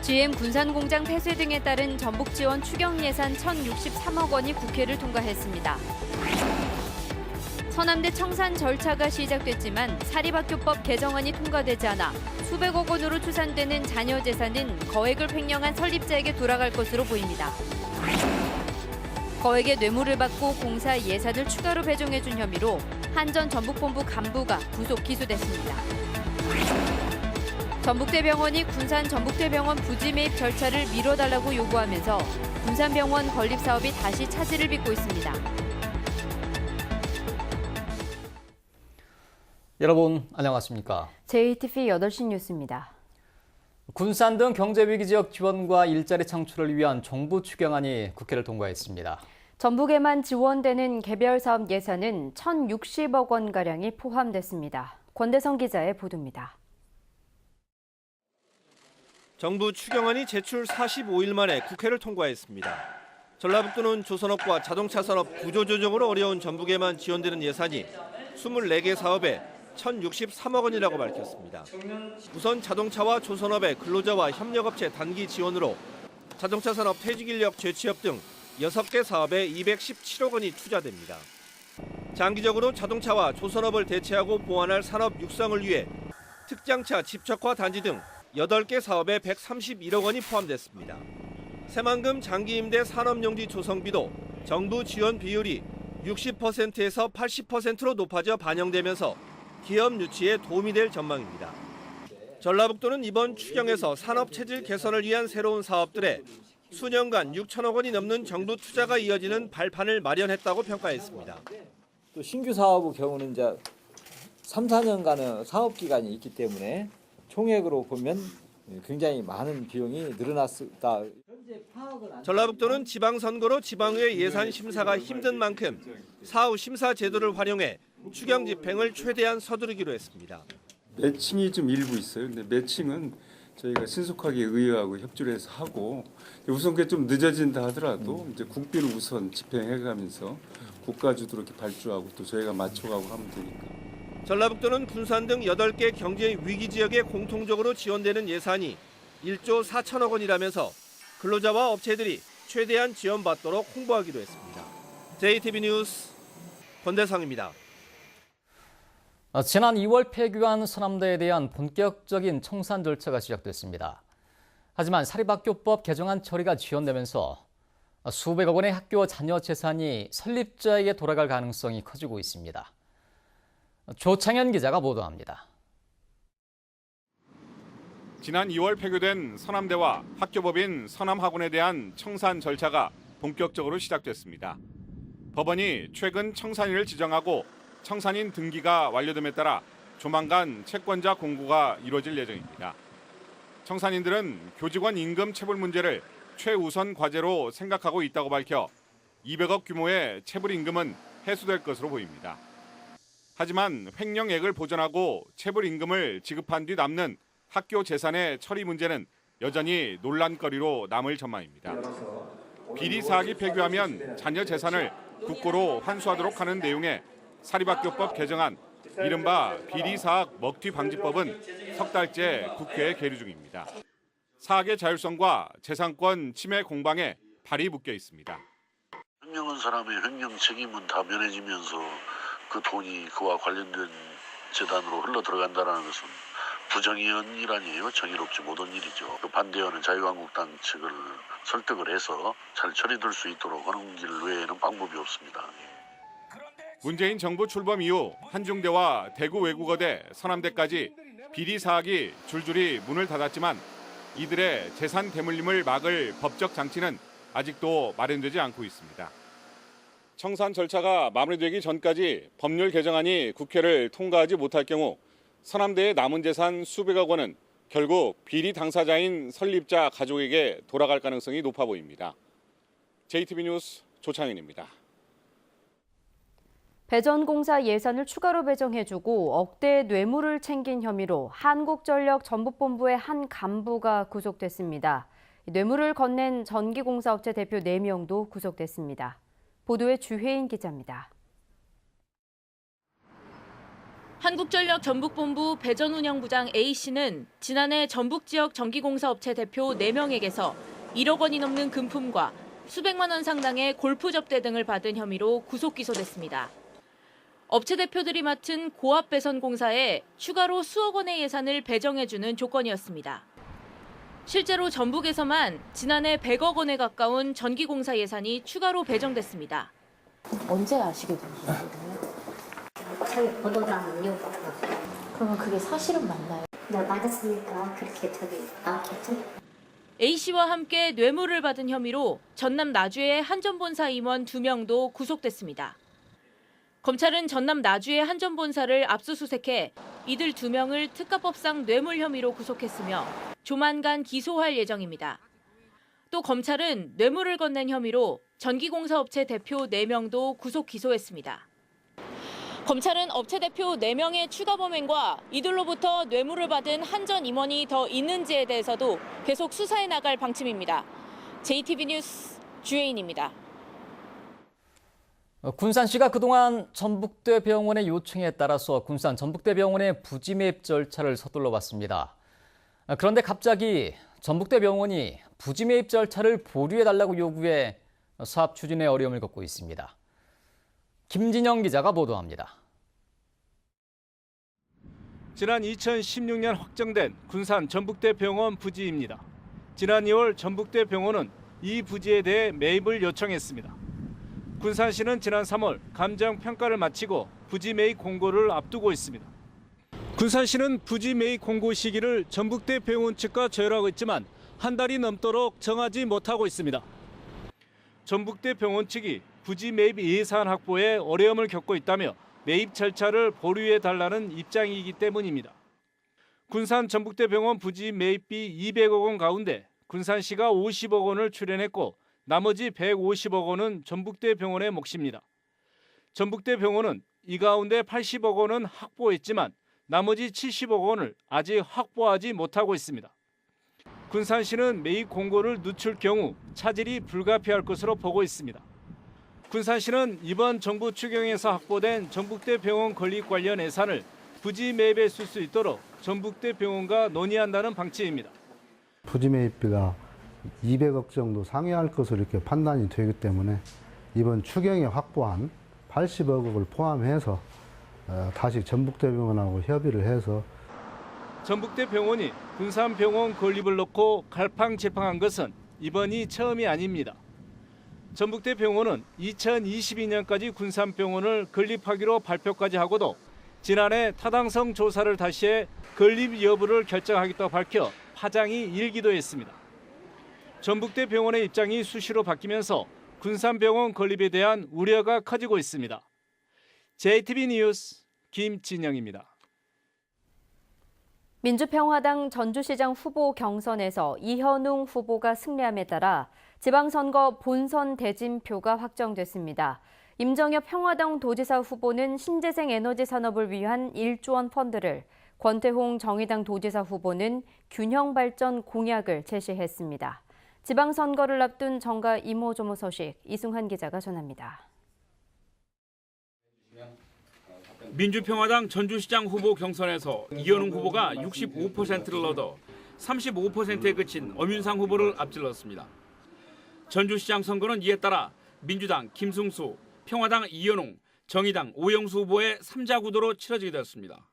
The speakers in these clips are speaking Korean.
GM 군산공장 폐쇄 등에 따른 전북 지원 추경 예산 1,063억 원이 국회를 통과했습니다. 서남대 청산 절차가 시작됐지만 사립학교법 개정안이 통과되지 않아 수백억 원으로 추산되는 자녀 재산은 거액을 횡령한 설립자에게 돌아갈 것으로 보입니다. 거액의 뇌물을 받고 공사 예산을 추가로 배정해준 혐의로 한 전 전북본부 간부가 구속 기소됐습니다. 전북대병원이 군산 전북대병원 부지 매입 절차를 미뤄달라고 요구하면서 군산병원 건립 사업이 다시 차질을 빚고 있습니다. 여러분 안녕하십니까? JTV 8시 뉴스입니다. 군산 등 경제위기 지역 지원과 일자리 창출을 위한 정부 추경안이 국회를 통과했습니다. 전북에만 지원되는 개별 사업 예산은 1,060억 원가량이 포함됐습니다. 권대성 기자의 보도입니다. 정부 추경안이 제출 45일 만에 국회를 통과했습니다. 전라북도는 조선업과 자동차 산업 구조조정으로 어려운 전북에만 지원되는 예산이 24개 사업에 1,063억 원이라고 밝혔습니다. 우선 자동차와 조선업의 근로자와 협력업체 단기 지원으로 자동차 산업 퇴직인력 재취업 등 6개 사업에 217억 원이 투자됩니다. 장기적으로 자동차와 조선업을 대체하고 보완할 산업 육성을 위해 특장차 집적화 단지 등 8개 사업에 131억 원이 포함됐습니다. 새만금 장기임대 산업용지 조성비도 정부 지원 비율이 60%에서 80%로 높아져 반영되면서 기업 유치에 도움이 될 전망입니다. 전라북도는 이번 추경에서 산업 체질 개선을 위한 새로운 사업들에 수년간 6천억 원이 넘는 정부 투자가 이어지는 발판을 마련했다고 평가했습니다. 또 신규 사업의 경우는 이제 3, 4년간의 사업 기간이 있기 때문에 총액으로 보면 굉장히 많은 비용이 늘어났다. 전라북도는 지방선거로 지방의회 예산 심사가 힘든 만큼 사후 심사 제도를 활용해 추경 집행을 최대한 서두르기로 했습니다. 매칭이 좀 일부 있어요. 근데 매칭은 저희가 신속하게 의회하고 협조를 해서 하고 우선 그게 좀 늦어진다 하더라도 이제 국비를 우선 집행해가면서 국가 주도로 이렇게 발주하고 또 저희가 맞춰가고 하면 되니까. 전라북도는 군산 등 8개 경제 위기 지역에 공통적으로 지원되는 예산이 1조 4천억 원이라면서 근로자와 업체들이 최대한 지원받도록 홍보하기로 했습니다. JTB 뉴스 권대상입니다. 지난 2월 폐교한 서남대에 대한 본격적인 청산 절차가 시작됐습니다. 하지만 사립학교법 개정안 처리가 지연되면서 수백억 원의 학교 자녀 재산이 설립자에게 돌아갈 가능성이 커지고 있습니다. 조창현 기자가 보도합니다. 지난 2월 폐교된 서남대와 학교법인 서남학원에 대한 청산 절차가 본격적으로 시작됐습니다. 법원이 최근 청산인을 지정하고 청산인 등기가 완료됨에 따라 조만간 채권자 공고가 이루어질 예정입니다. 청산인들은 교직원 임금 체불 문제를 최우선 과제로 생각하고 있다고 밝혀 200억 규모의 체불 임금은 해소될 것으로 보입니다. 하지만 횡령액을 보전하고 체불 임금을 지급한 뒤 남는 학교 재산의 처리 문제는 여전히 논란거리로 남을 전망입니다. 비리 사학이 폐교하면 자녀 재산을 국고로 환수하도록 하는 내용의 사립학교법 개정안, 이른바 비리 사학 먹튀 방지법은 석 달째 국회에 계류 중입니다. 사학의 자율성과 재산권 침해 공방에 발이 묶여 있습니다. 횡령한 사람의 횡령 책임은 다 면해지면서 그 돈이 그와 관련된 재단으로 흘러 들어간다는 것은 부정의한 일 아니에요. 정의롭지 못한 일이죠. 반대하는 자유한국당 측을 설득을 해서 잘 처리될 수 있도록 하는 길 외에는 방법이 없습니다. 문재인 정부 출범 이후 한중대와 대구 외국어대, 서남대까지 비리 사학이 줄줄이 문을 닫았지만 이들의 재산 대물림을 막을 법적 장치는 아직도 마련되지 않고 있습니다. 청산 절차가 마무리되기 전까지 법률 개정안이 국회를 통과하지 못할 경우 서남대의 남은 재산 수백억 원은 결국 비리 당사자인 설립자 가족에게 돌아갈 가능성이 높아 보입니다. JTB 뉴스 조창현입니다. 배전공사 예산을 추가로 배정해주고 억대 뇌물을 챙긴 혐의로 한국전력 전북본부의 한 간부가 구속됐습니다. 뇌물을 건넨 전기공사업체 대표 4명도 구속됐습니다. 보도에 주혜인 기자입니다. 한국전력 전북본부 배전운영부장 A씨는 지난해 전북 지역 전기공사업체 대표 4명에게서 1억 원이 넘는 금품과 수백만 원 상당의 골프 접대 등을 받은 혐의로 구속 기소됐습니다. 업체 대표들이 맡은 고압 배선 공사에 추가로 수억 원의 예산을 배정해주는 조건이었습니다. 실제로 전북에서만 지난해 100억 원에 가까운 전기공사 예산이 추가로 배정됐습니다. 언제 아시게 된 거예요? 저희 보도자는요. 그러면 그게 사실은 맞나요? 네, 맞았으니까 그렇게 나왔겠죠. A씨와 함께 뇌물을 받은 혐의로 전남 나주의 한전본사 임원 2명도 구속됐습니다. 검찰은 전남 나주의 한전본사를 압수수색해 이들 2명을 특가법상 뇌물 혐의로 구속했으며 조만간 기소할 예정입니다. 또 검찰은 뇌물을 건넨 혐의로 전기공사업체 대표 4명도 구속 기소했습니다. 검찰은 업체 대표 4명의 추가 범행과 이들로부터 뇌물을 받은 한전 임원이 더 있는지에 대해서도 계속 수사해 나갈 방침입니다. JTB 뉴스 주혜인입니다. 군산시가 그동안 전북대 병원의 요청에 따라서 군산 전북대 병원의 부지 매입 절차를 서둘러 왔습니다. 그런데 갑자기 전북대 병원이 부지 매입 절차를 보류해달라고 요구해 사업 추진에 어려움을 겪고 있습니다. 김진영 기자가 보도합니다. 지난 2016년 확정된 군산 전북대 병원 부지입니다. 지난 2월 전북대 병원은 이 부지에 대해 매입을 요청했습니다. 군산시는 지난 3월 감정평가를 마치고 부지 매입 공고를 앞두고 있습니다. 군산시는 부지 매입 공고 시기를 전북대 병원 측과 조율하고 있지만 한 달이 넘도록 정하지 못하고 있습니다. 전북대 병원 측이 부지 매입 예산 확보에 어려움을 겪고 있다며 매입 절차를 보류해달라는 입장이기 때문입니다. 군산 전북대 병원 부지 매입비 200억 원 가운데 군산시가 50억 원을 출연했고 나머지 150억 원은 전북대 병원의 몫입니다. 전북대 병원은 이 가운데 80억 원은 확보했지만 나머지 70억 원을 아직 확보하지 못하고 있습니다. 군산시는 매입 공고를 늦출 경우 차질이 불가피할 것으로 보고 있습니다. 군산시는 이번 정부 추경에서 확보된 전북대 병원 건립 관련 예산을 부지 매입에 쓸 수 있도록 전북대 병원과 논의한다는 방침입니다. 부지 매입비가 200억 정도 상회할 것으로 이렇게 판단이 되기 때문에 이번 추경에 확보한 80억 원을 포함해서 다시 전북대병원하고 협의를 해서 전북대병원이 군산병원 건립을 놓고 갈팡질팡한 것은 이번이 처음이 아닙니다. 전북대병원은 2022년까지 군산병원을 건립하기로 발표까지 하고도 지난해 타당성 조사를 다시 해 건립 여부를 결정하겠다고 밝혀 파장이 일기도 했습니다. 전북대병원의 입장이 수시로 바뀌면서 군산병원 건립에 대한 우려가 커지고 있습니다. JTB 뉴스 김진영입니다. 민주평화당 전주시장 후보 경선에서 이현웅 후보가 승리함에 따라 지방선거 본선 대진표가 확정됐습니다. 임정엽 평화당 도지사 후보는 신재생 에너지 산업을 위한 1조 원 펀드를, 권태홍 정의당 도지사 후보는 균형 발전 공약을 제시했습니다. 지방선거를 앞둔 정가 이모저모 소식 이승환 기자가 전합니다. 민주평화당 전주시장 후보 경선에서 이현웅 후보가 65%를 얻어 35%에 그친 엄윤상 후보를 앞질렀습니다. 전주시장 선거는 이에 따라 민주당 김승수, 평화당 이현웅, 정의당 오영수 후보의 3자 구도로 치러지게 되었습니다.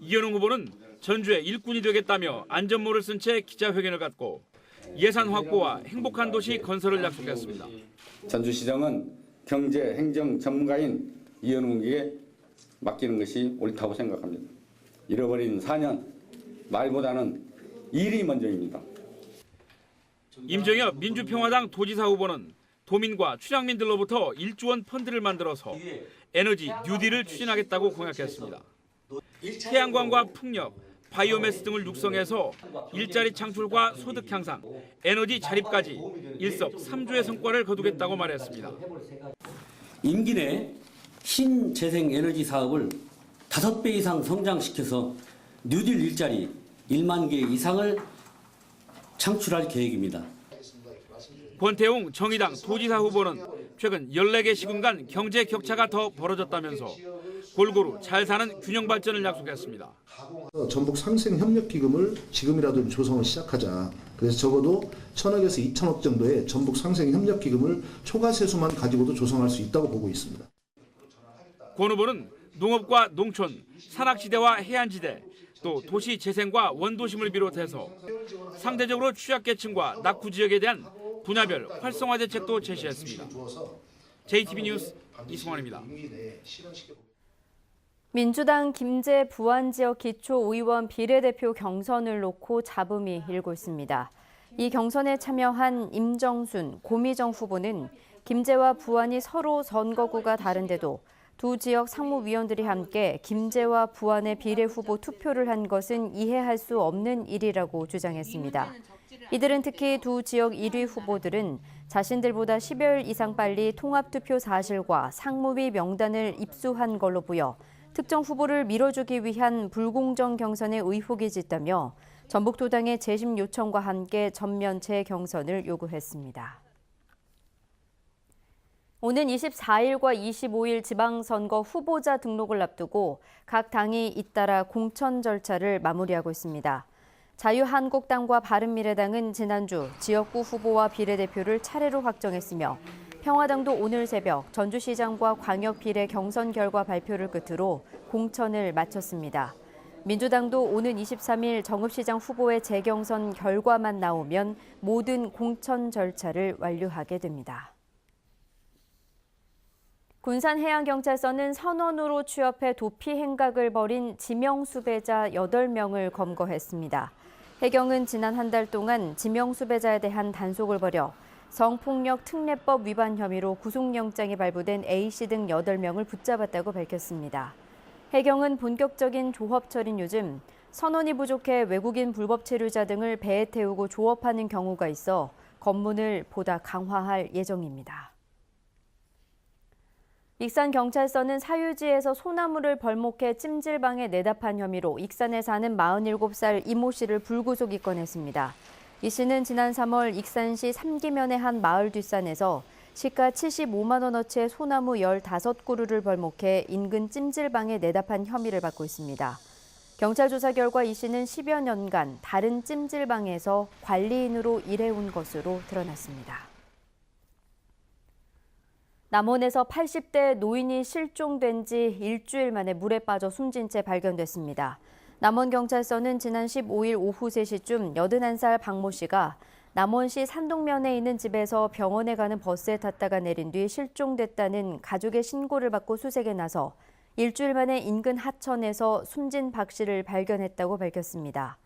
이현웅 후보는 전주의 일꾼이 되겠다며 안전모를 쓴 채 기자회견을 갖고 예산 확보와 행복한 도시 건설을 약속했습니다. 전주시장은 경제, 행정 전문가인 이현웅에게 맡기는 것이 옳다고 생각합니다. 잃어버린 4년, 말보다는 일이 먼저입니다. 임정엽 민주평화당 도지사 후보는 도민과 출향민들로부터 1조 원 펀드를 만들어서 에너지 뉴딜을 추진하겠다고 공약했습니다. 태양광과 풍력, 바이오매스 등을 육성해서 일자리 창출과 소득 향상, 에너지 자립까지 일석삼조의 성과를 거두겠다고 말했습니다. 임기 내 신재생 에너지 사업을 5배 이상 성장시켜서 뉴딜 일자리 1만 개 이상을 창출할 계획입니다. 권태홍 정의당 도지사 후보는 최근 14개 시군 간 경제 격차가 더 벌어졌다면서 골고루 잘 사는 균형 발전을 약속했습니다. 전북 상생협력기금을 지금이라도 조성을 시작하자. 그래서 적어도 1,000억에서 2,000억 정도의 전북 상생협력기금을 초과 세수만 가지고도 조성할 수 있다고 보고 있습니다. 권 후보는 농업과 농촌, 산악지대와 해안지대, 또 도시 재생과 원도심을 비롯해서 상대적으로 취약계층과 낙후 지역에 대한 분야별 활성화 대책도 제시했습니다. JTB 뉴스 이승환입니다. 민주당 김제 부안지역 기초의원 비례대표 경선을 놓고 잡음이 일고 있습니다. 이 경선에 참여한 임정순, 고미정 후보는 김제와 부안이 서로 선거구가 다른데도 두 지역 상무위원들이 함께 김제와 부안의 비례 후보 투표를 한 것은 이해할 수 없는 일이라고 주장했습니다. 이들은 특히 두 지역 1위 후보들은 자신들보다 10여일 이상 빨리 통합투표 사실과 상무위 명단을 입수한 걸로 보여 특정 후보를 밀어주기 위한 불공정 경선에 의혹이 짙다며 전북도당의 재심 요청과 함께 전면 재경선을 요구했습니다. 오는 24일과 25일 지방선거 후보자 등록을 앞두고 각 당이 잇따라 공천 절차를 마무리하고 있습니다. 자유한국당과 바른미래당은 지난주 지역구 후보와 비례대표를 차례로 확정했으며 평화당도 오늘 새벽 전주시장과 광역 비례 경선 결과 발표를 끝으로 공천을 마쳤습니다. 민주당도 오는 23일 정읍시장 후보의 재경선 결과만 나오면 모든 공천 절차를 완료하게 됩니다. 군산해양경찰서는 선원으로 취업해 도피 행각을 벌인 지명수배자 8명을 검거했습니다. 해경은 지난 한 달 동안 지명수배자에 대한 단속을 벌여 성폭력 특례법 위반 혐의로 구속영장이 발부된 A씨 등 8명을 붙잡았다고 밝혔습니다. 해경은 본격적인 조업철인 요즘 선원이 부족해 외국인 불법 체류자 등을 배에 태우고 조업하는 경우가 있어 검문을 보다 강화할 예정입니다. 익산경찰서는 사유지에서 소나무를 벌목해 찜질방에 내다판 혐의로 익산에 사는 47살 이모 씨를 불구속 입건했습니다. 이 씨는 지난 3월 익산시 삼기면의 한 마을 뒷산에서 시가 75만 원어치의 소나무 15그루를 벌목해 인근 찜질방에 내다판 혐의를 받고 있습니다. 경찰 조사 결과 이 씨는 10여 년간 다른 찜질방에서 관리인으로 일해온 것으로 드러났습니다. 남원에서 80대 노인이 실종된 지 일주일 만에 물에 빠져 숨진 채 발견됐습니다. 남원경찰서는 지난 15일 오후 3시쯤 81살 박모 씨가 남원시 산동면에 있는 집에서 병원에 가는 버스에 탔다가 내린 뒤 실종됐다는 가족의 신고를 받고 수색에 나서 일주일 만에 인근 하천에서 숨진 박 씨를 발견했다고 밝혔습니다.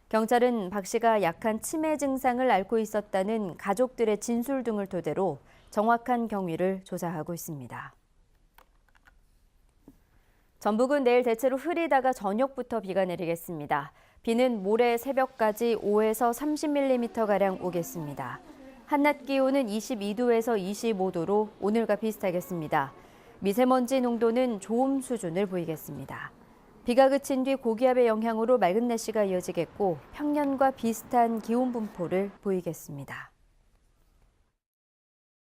경찰은 박 씨가 약한 치매 증상을 앓고 있었다는 가족들의 진술 등을 토대로 정확한 경위를 조사하고 있습니다. 전북은 내일 대체로 흐리다가 저녁부터 비가 내리겠습니다. 비는 모레 새벽까지 5에서 30mm가량 오겠습니다. 한낮 기온은 22도에서 25도로 오늘과 비슷하겠습니다. 미세먼지 농도는 좋음 수준을 보이겠습니다. 비가 그친 뒤 고기압의 영향으로 맑은 날씨가 이어지겠고 평년과 비슷한 기온 분포를 보이겠습니다.